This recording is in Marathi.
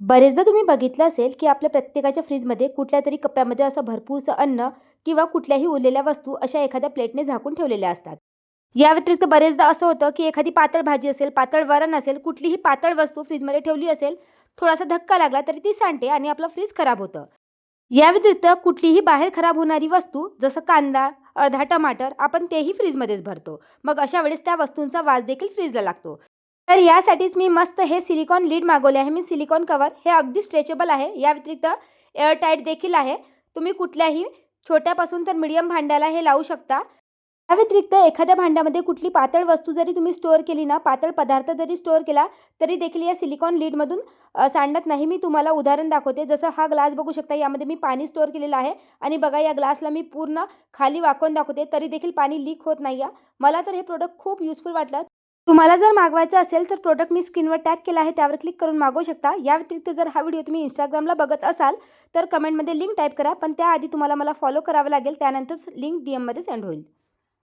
बरेचदा तुम्ही बघितलं असेल, की आपल्या प्रत्येकाच्या फ्रीजमध्ये कुठल्यातरी कप्प्यामध्ये असं भरपूरसं अन्न किंवा कुठल्याही उरलेल्या वस्तू अशा एखाद्या प्लेटने झाकून ठेवलेल्या असतात. या व्यतिरिक्त बरेचदा असं होतं, की एखादी पातळ भाजी असेल, पातळ वरण असेल, कुठलीही पातळ वस्तू फ्रीजमध्ये ठेवली असेल, थोडासा धक्का लागला तरी ती सांडते आणि आपलं फ्रीज खराब होतं. या व्यतिरिक्त कुठलीही बाहेर खराब होणारी वस्तू जसं कांदा, अर्धा टमाटर आपण तेही फ्रीजमध्येच भरतो. मग अशा वेळेस त्या वस्तूंचा वास देखील फ्रीजला लागतो. तर यासाठीच मी मस्त हे सिलिकॉन लिड मागवले आहे. मी सिलिकॉन कव्हर हे अगदी स्ट्रेचेबल आहे. या व्यतिरिक्त एअरटाईट देखील आहे. तुम्ही कुठल्याही छोट्यापासून तर मीडियम भांड्याला हे लावू शकता. त्या व्यतिरिक्त एखाद्या भांड्यामध्ये कुठली पातळ वस्तू जरी तुम्ही स्टोअर केली ना, पातळ पदार्थ जरी स्टोअर केला, तरी देखील या सिलिकॉन लिडमधून सांडत नाही. मी तुम्हाला उदाहरण दाखवते. जसं हा ग्लास बघू शकता, यामध्ये मी पाणी स्टोअर केलेलं आहे आणि बघा या ग्लासला मी पूर्ण खाली वाकवून दाखवते, तरी देखील पाणी लीक होत नाही आहे. मला तर हे प्रॉडक्ट खूप युजफुल वाटलं. तुम्हाला जर मागवायचं असेल, तर प्रॉडक्ट मी स्क्रीनवर टॅग केला आहे, त्यावर क्लिक करून मागवू शकता. या व्यतिरिक्त जर हा व्हिडिओ तुम्ही Instagramला बघत असाल, तर कमेंटमध्ये लिंक टाईप करा. पण त्याआधी तुम्हाला मला फॉलो करावं लागेल. त्यानंतरच लिंक DMमध्ये सेंड होईल.